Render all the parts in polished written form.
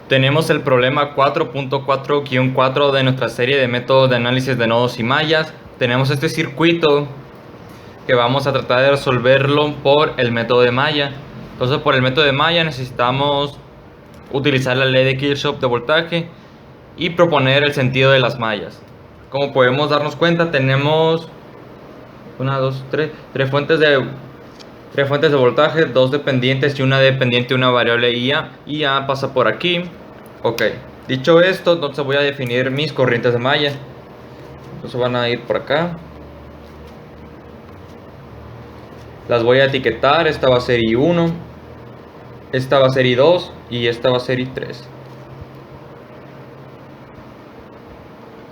Tenemos el problema 4.4-4 de nuestra serie de métodos de análisis de nodos y mallas. Tenemos este circuito que vamos a tratar de resolverlo por el método de malla. Entonces, por el método de malla necesitamos utilizar la ley de Kirchhoff de voltaje y proponer el sentido de las mallas. Como podemos darnos cuenta, tenemos tres fuentes de voltaje, dos dependientes y una dependiente, una variable IA. IA pasa por aquí. Ok, dicho esto, entonces voy a definir mis corrientes de malla. Entonces van a ir por acá. Las voy a etiquetar. Esta va a ser I1, esta va a ser I2 y esta va a ser I3.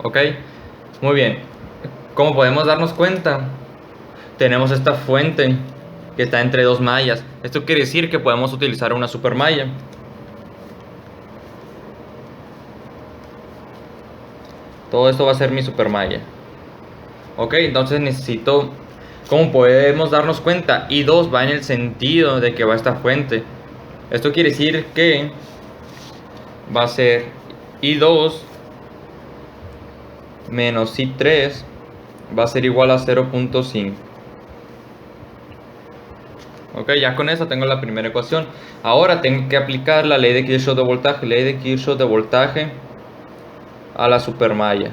Ok, muy bien. Como podemos darnos cuenta, tenemos esta fuente que está entre dos mallas. Esto quiere decir que podemos utilizar una supermalla. Todo esto va a ser mi supermalla. Ok, entonces necesito, como podemos darnos cuenta, I2 va en el sentido de que va esta fuente. Esto quiere decir que va a ser I2 menos I3 va a ser igual a 0.5. Ok, ya con eso tengo la primera ecuación. Ahora tengo que aplicar la ley de Kirchhoff de voltaje. Ley de Kirchhoff de voltaje a la supermalla.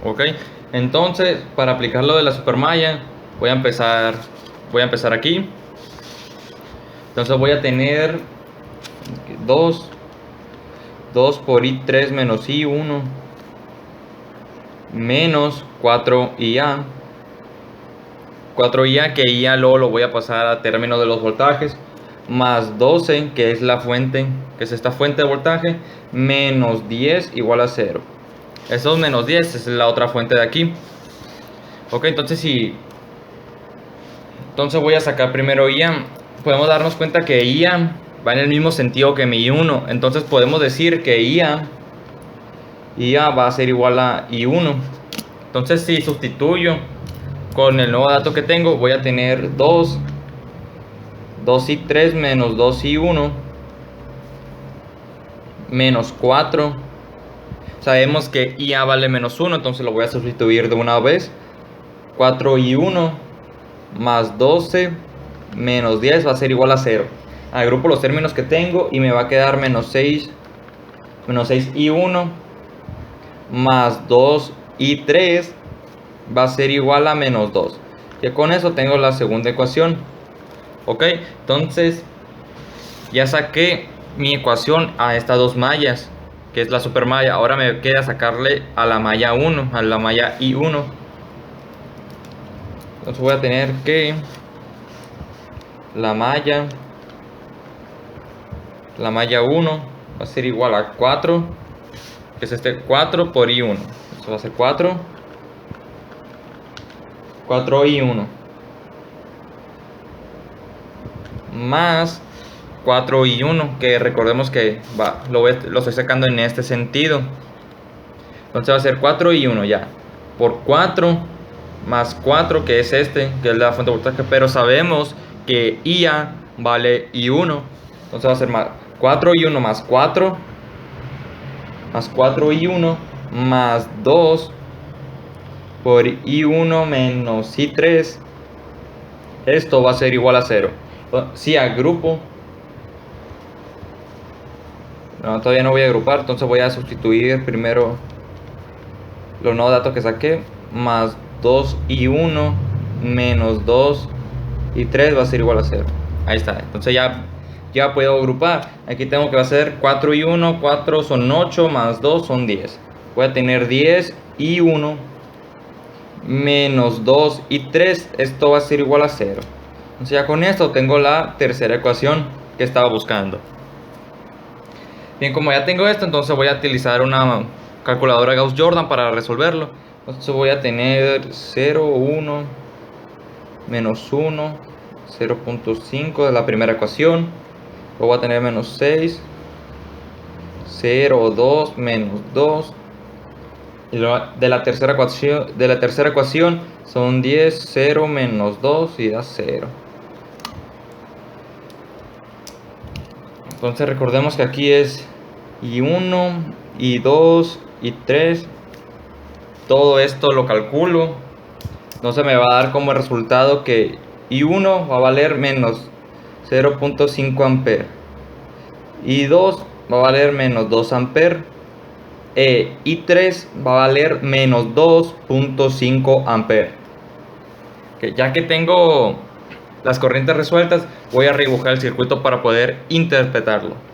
Ok, entonces para aplicar lo de la supermalla voy a empezar aquí. Entonces voy a tener 2 por I3 menos I1 menos 4IA. 4IA que IA luego lo voy a pasar a término de los voltajes, más 12 que es la fuente, que es esta fuente de voltaje, menos 10 igual a 0. Esos menos 10 es la otra fuente de aquí. Ok, entonces voy a sacar primero IA. Podemos darnos cuenta que IA va en el mismo sentido que mi I1. Entonces podemos decir que IA va a ser igual a I1. Entonces si sustituyo con el nuevo dato que tengo, voy a tener 2I3 menos 2I1 menos 4. Sabemos que IA vale menos 1, entonces lo voy a sustituir de una vez. 4I1 más 12 menos 10 va a ser igual a 0. Agrupo los términos que tengo y me va a quedar menos 6I1 más 2I3 va a ser igual a menos 2. Y con eso tengo la segunda ecuación. Ok, entonces ya saqué mi ecuación a estas dos mallas, que es la supermalla. Ahora me queda sacarle a la malla 1, a la malla I1. Entonces voy a tener que la malla 1 va a ser igual a 4, que es 4 por I1. Eso va a ser 4I1 más 4I1, que recordemos que lo estoy sacando en este sentido. Entonces va a ser 4I1 ya por 4 más 4, que es que es la fuente de voltaje, pero sabemos que IA vale I1. Entonces va a ser más 4I1 más 4 más 4I1 más 2 por I1 menos I3. Esto va a ser igual a 0. Si agrupo, no, todavía no voy a agrupar, entonces voy a sustituir primero los nuevos datos que saqué, más 2I1 menos 2I3 va a ser igual a 0. Ahí está, entonces ya puedo agrupar. Aquí tengo que va a ser 4I1, 4 son 8, más 2 son 10. Voy a tener 10I1 menos 2I3, esto va a ser igual a 0. Entonces ya con esto tengo la tercera ecuación que estaba buscando. Bien, como ya tengo esto, entonces voy a utilizar una calculadora Gauss-Jordan para resolverlo. Entonces voy a tener 0, 1, menos 1, 0.5 de la primera ecuación. Luego voy a tener menos 6, 0, 2, menos 2. Y de la tercera ecuación son 10, 0 menos 2 y da 0. Entonces recordemos que aquí es I1, I2, I3. Todo esto lo calculo. Entonces me va a dar como resultado que I1 va a valer menos 0.5 amper. I2 va a valer menos 2 amper. I3 va a valer menos 2.5 amper. Ya que tengo las corrientes resueltas, voy a redibujar el circuito para poder interpretarlo.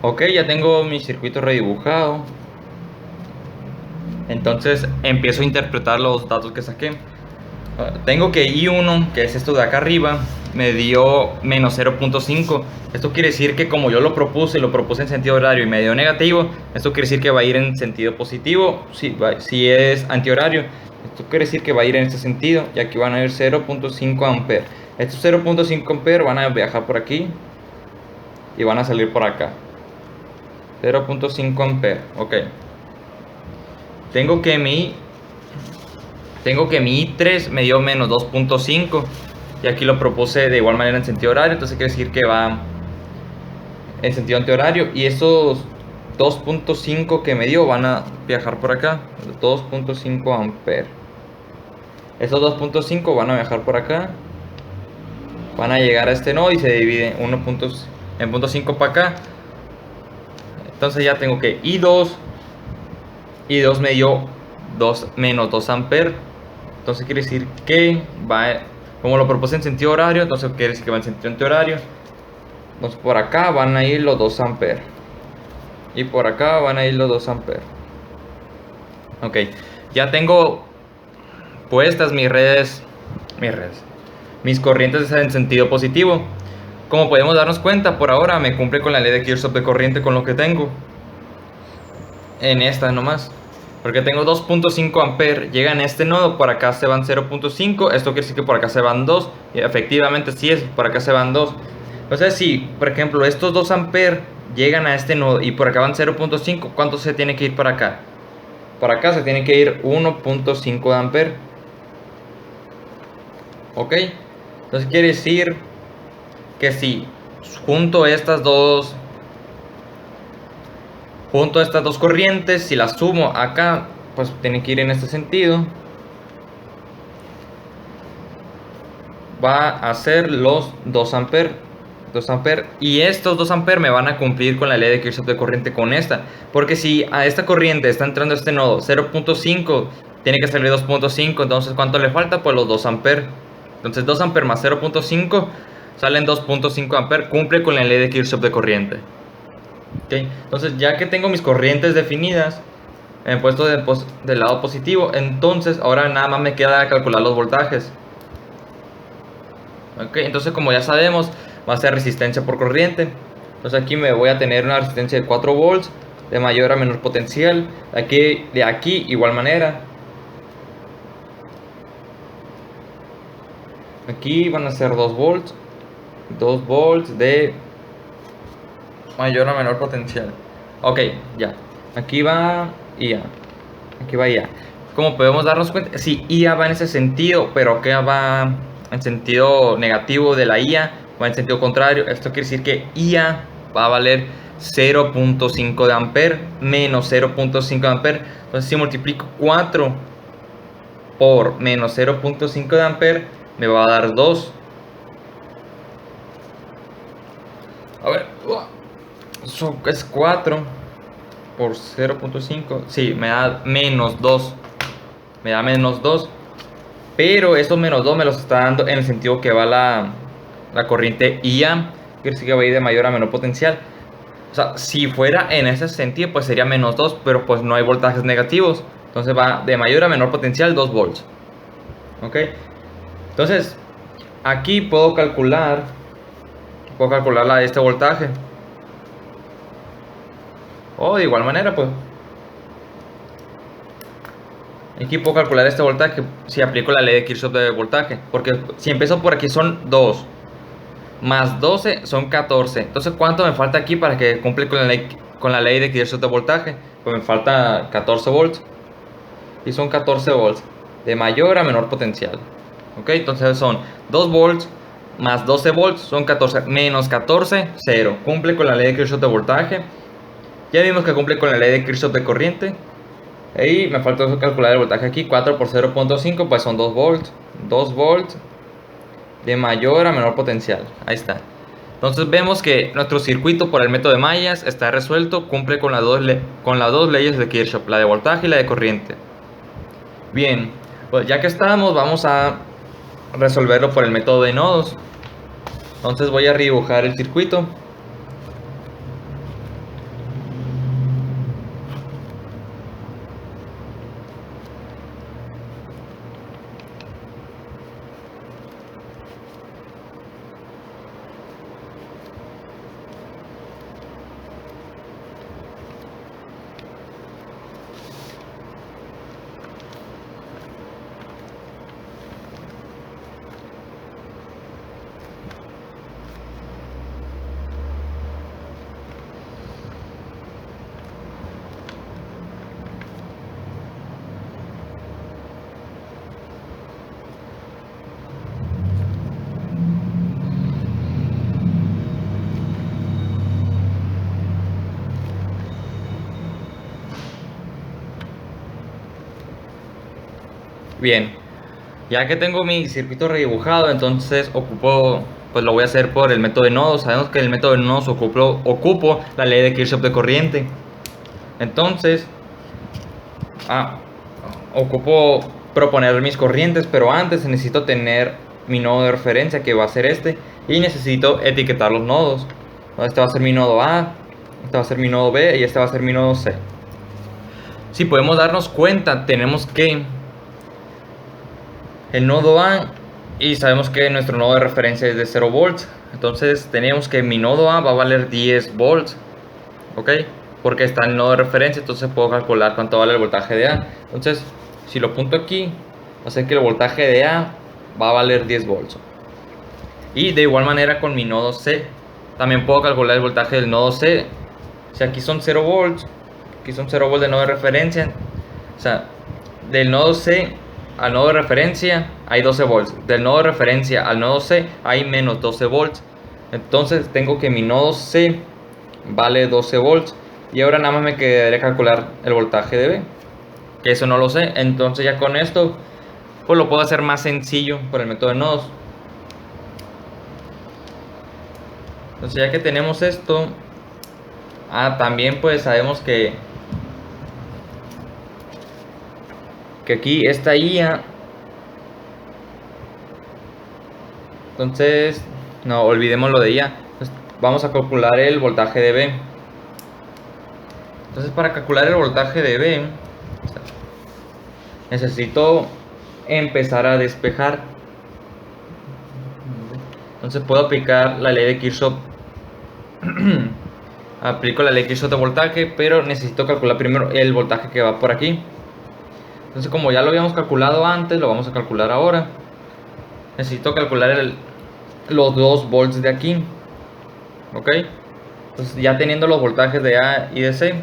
Ok, ya tengo mi circuito redibujado. Entonces empiezo a interpretar los datos que saqué. Tengo que I1, que es esto de acá arriba, me dio menos 0.5. Esto quiere decir que como yo lo propuse en sentido horario y me dio negativo, esto quiere decir que va a ir en sentido positivo. Si es antihorario, esto quiere decir que va a ir en este sentido. Y aquí van a ir 0.5 amper. Estos 0.5 amper van a viajar por aquí y van a salir por acá. 0.5 amper, ok. Tengo que mi I3 me dio menos 2.5 y aquí lo propuse de igual manera en sentido horario, entonces quiere decir que va en sentido antihorario y estos 2.5 que me dio van a viajar por acá, 2.5 amper. Estos 2.5 van a viajar por acá, van a llegar a este nodo y se dividen en 0.5 para acá. Entonces ya tengo que I2 me dio menos 2 amper. Entonces quiere decir que va, como lo propuse en sentido horario, entonces quiere decir que va en sentido antihorario. Entonces por acá van a ir los 2 amper. Y por acá van a ir los 2 amper. Ok, ya tengo puestas mis corrientes en sentido positivo. Como podemos darnos cuenta, por ahora me cumple con la ley de Kirchhoff de corriente con lo que tengo. En esta nomás. Porque tengo 2.5 amper, llegan a este nodo, por acá se van 0.5, esto quiere decir que por acá se van 2, y efectivamente sí es, por acá se van 2. O sea, si por ejemplo estos 2 amper llegan a este nodo y por acá van 0.5, ¿cuánto se tiene que ir para acá? Para acá se tiene que ir 1.5 de amper. Ok, entonces quiere decir que si junto a estas dos corrientes, si las sumo acá, pues tiene que ir en este sentido. Va a ser los 2 amper. Y estos 2 amper me van a cumplir con la ley de Kirchhoff de corriente con esta. Porque si a esta corriente está entrando este nodo 0.5, tiene que salir 2.5. Entonces, ¿cuánto le falta? Pues los 2 amper. Entonces 2 amper más 0.5 salen 2.5 amper. Cumple con la ley de Kirchhoff de corriente. Okay. Entonces ya que tengo mis corrientes definidas, he puesto del lado positivo, entonces ahora nada más me queda calcular los voltajes. Okay. Entonces como ya sabemos, va a ser resistencia por corriente. Entonces aquí me voy a tener una resistencia de 4 volts de mayor a menor potencial. De aquí igual manera. Aquí van a ser 2 volts. 2 volts de mayor a menor potencial. Ok, ya. Aquí va IA. Aquí va IA. Como podemos darnos cuenta, si IA va en ese sentido, pero que va en sentido negativo de la IA, va en sentido contrario. Esto quiere decir que IA va a valer 0.5 de amper menos 0.5 de amper. Entonces si multiplico 4 por menos 0.5 de amper, me va a dar 2. A ver, eso es 4 por 0.5. Sí, me da menos 2. Me da menos 2. Pero estos menos 2 me los está dando en el sentido que va la corriente IA. Quiere decir que va a ir de mayor a menor potencial. O sea, si fuera en ese sentido, pues sería menos 2, pero pues no hay voltajes negativos. Entonces va de mayor a menor potencial 2 volts. ¿Ok? Entonces, aquí puedo calcular la de este voltaje. O de igual manera, pues. Aquí puedo calcular este voltaje si aplico la ley de Kirchhoff de voltaje. Porque si empiezo por aquí son 2. Más 12 son 14. Entonces, ¿cuánto me falta aquí para que cumpla con la ley de Kirchhoff de voltaje? Pues me falta 14 volts. Y son 14 volts. De mayor a menor potencial. ¿Ok? Entonces son 2 volts más 12 volts son 14. Menos 14, 0. Cumple con la ley de Kirchhoff de voltaje. Ya vimos que cumple con la ley de Kirchhoff de corriente. Y me falta calcular el voltaje aquí. 4 por 0.5 pues son 2 volts. 2 volts de mayor a menor potencial. Ahí está. Entonces vemos que nuestro circuito por el método de mallas está resuelto. Cumple con las dos leyes de Kirchhoff. La de voltaje y la de corriente. Bien. Pues ya que estamos, vamos a resolverlo por el método de nodos. Entonces voy a redibujar el circuito. Bien, ya que tengo mi circuito redibujado, entonces pues lo voy a hacer por el método de nodos. Sabemos que el método de nodos ocupo la ley de Kirchhoff de corriente. Entonces, ocupo proponer mis corrientes, pero antes necesito tener mi nodo de referencia, que va a ser este, y necesito etiquetar los nodos. Este va a ser mi nodo A, este va a ser mi nodo B y este va a ser mi nodo C. Si podemos darnos cuenta, tenemos que el nodo A, y sabemos que nuestro nodo de referencia es de 0 volts, entonces tenemos que mi nodo A va a valer 10 volts, ¿ok? Porque está en el nodo de referencia, entonces puedo calcular cuánto vale el voltaje de A. Entonces, si lo apunto aquí, va a ser que el voltaje de A va a valer 10 volts. Y de igual manera con mi nodo C, también puedo calcular el voltaje del nodo C. Si aquí son 0 volts, aquí son 0 volts de nodo de referencia, o sea, del nodo C al nodo de referencia hay 12 volts. Del nodo de referencia al nodo C hay menos 12 volts. Entonces tengo que mi nodo C vale 12 volts. Y ahora nada más me quedaría calcular el voltaje de B, que eso no lo sé. Entonces ya con esto pues lo puedo hacer más sencillo por el método de nodos. Entonces ya que tenemos esto, también pues sabemos que aquí esta IA, entonces no olvidemos lo de IA. Pues vamos a calcular el voltaje de B. Entonces para calcular el voltaje de B necesito empezar a despejar. Entonces puedo aplicar la ley de Kirchhoff. Aplico la ley de Kirchhoff de voltaje, pero necesito calcular primero el voltaje que va por aquí. Entonces, como ya lo habíamos calculado antes, lo vamos a calcular ahora. Necesito calcular los 2 volts de aquí. ¿Ok? Entonces, ya teniendo los voltajes de A y de C,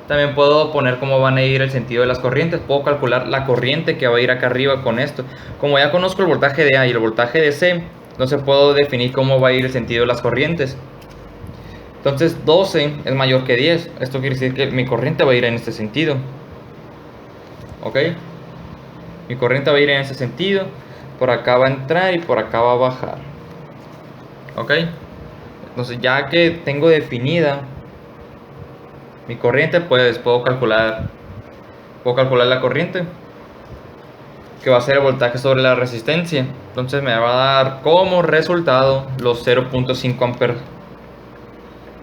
también puedo poner cómo van a ir el sentido de las corrientes. Puedo calcular la corriente que va a ir acá arriba con esto. Como ya conozco el voltaje de A y el voltaje de C, entonces puedo definir cómo va a ir el sentido de las corrientes. Entonces 12 es mayor que 10. Esto quiere decir que mi corriente va a ir en este sentido. ¿Ok? Mi corriente va a ir en ese sentido. Por acá va a entrar y por acá va a bajar. ¿Ok? Entonces ya que tengo definida mi corriente, pues puedo calcular la corriente, que va a ser el voltaje sobre la resistencia. Entonces me va a dar como resultado los 0.5 amperes.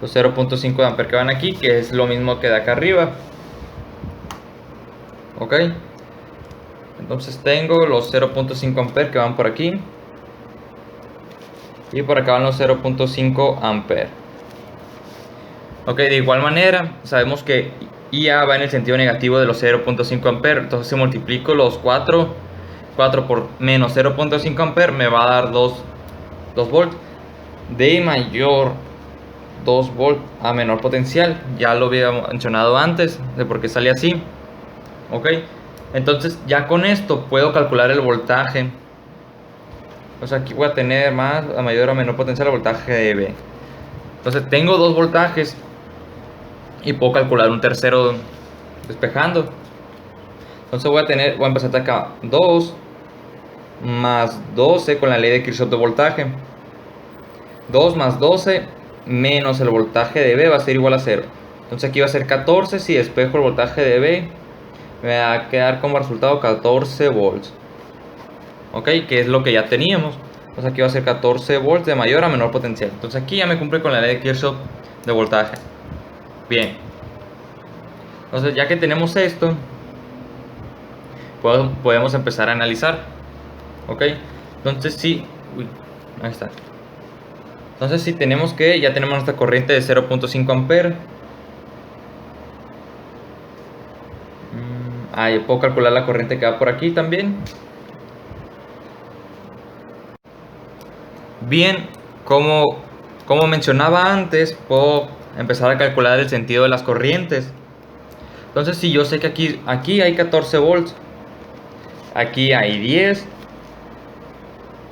los 0.5 de ampere que van aquí, que es lo mismo que de acá arriba. Ok, entonces tengo los 0.5 ampere que van por aquí, y por acá van los 0.5 ampere. Ok, de igual manera sabemos que IA va en el sentido negativo de los 0.5 ampere. Entonces si multiplico los 4 por menos 0.5 ampere me va a dar 2 volts. De mayor 2 volts a menor potencial. Ya lo había mencionado antes de por qué sale así. Ok, entonces ya con esto puedo calcular el voltaje. O sea, aquí voy a tener más a mayor o menor potencial el voltaje de B. Entonces tengo dos voltajes y puedo calcular un tercero despejando. Entonces voy a empezar de acá 2 más 12 con la ley de Kirchhoff de voltaje. 2 más 12 menos el voltaje de B va a ser igual a 0. Entonces aquí va a ser 14. Si despejo el voltaje de B, me va a quedar como resultado 14 volts. Ok, que es lo que ya teníamos. Entonces aquí va a ser 14 volts de mayor a menor potencial. Entonces aquí ya me cumple con la ley de Kirchhoff de voltaje. Bien. Entonces ya que tenemos esto, podemos empezar a analizar. Ok, entonces sí. Uy, ahí está. Entonces si tenemos que, ya tenemos nuestra corriente de 0.5 ampere. Yo puedo calcular la corriente que va por aquí también. Bien, como mencionaba antes, puedo empezar a calcular el sentido de las corrientes. Entonces si yo sé que aquí hay 14 volts, aquí hay 10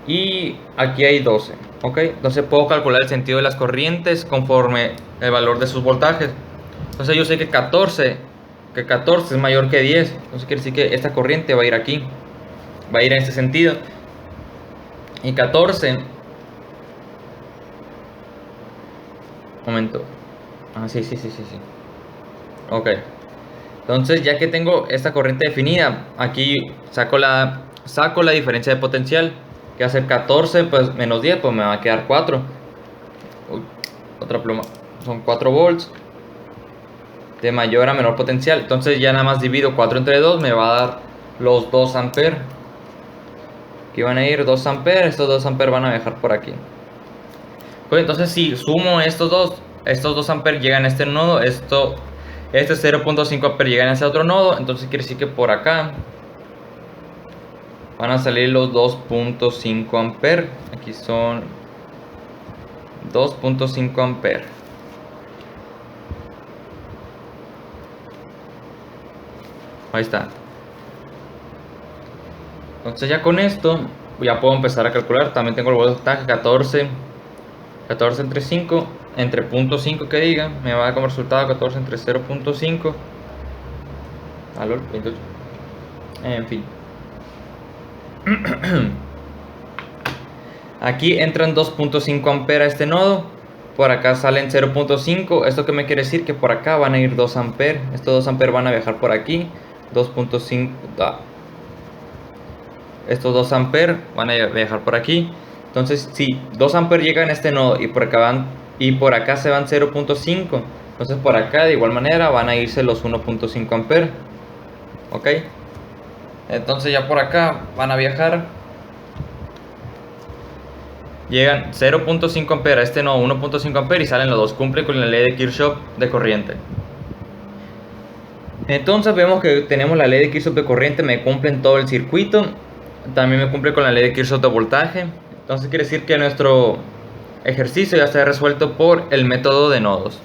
y aquí hay 12. Ok, entonces puedo calcular el sentido de las corrientes conforme el valor de sus voltajes. Entonces yo sé que 14 es mayor que 10. Entonces quiere decir que esta corriente va a ir aquí, va a ir en este sentido. Y 14, momento, sí. Ok, entonces ya que tengo esta corriente definida, aquí saco la diferencia de potencial, que va a ser 14 pues menos 10, pues me va a quedar 4. Uy, otra pluma. Son 4 volts de mayor a menor potencial. Entonces ya nada más divido 4 entre 2, me va a dar los 2 amperes. Aquí van a ir 2 amperes, estos 2 amperes van a viajar por aquí. Pues entonces si sumo estos dos amperes llegan a este nodo, este 0.5 amperes llegan a ese otro nodo, entonces quiere decir que por acá van a salir los 2.5 amperes. Aquí son 2.5 amperes. Ahí está. Entonces ya con esto ya puedo empezar a calcular. También tengo el voltaje 14 entre 5 entre 0.5 que diga, me va a dar como resultado 14 entre 0.5 valor 28. En fin. Aquí entran 2.5 amperes a este nodo. Por acá salen 0.5. ¿Esto qué me quiere decir? Que por acá van a ir 2 amperes. Estos 2 amperes van a viajar por aquí. 2.5. Estos 2 amperes van a viajar por aquí. Entonces si 2 amperes llegan a este nodo y por acá se van 0.5, entonces por acá de igual manera van a irse los 1.5 amperes. Ok, entonces ya por acá van a viajar, llegan 0.5 amperes a este nodo, 1.5 amperes y salen los dos. Cumple con la ley de Kirchhoff de corriente. Entonces vemos que tenemos la ley de Kirchhoff de corriente, me cumple en todo el circuito. También me cumple con la ley de Kirchhoff de voltaje. Entonces quiere decir que nuestro ejercicio ya está resuelto por el método de nodos.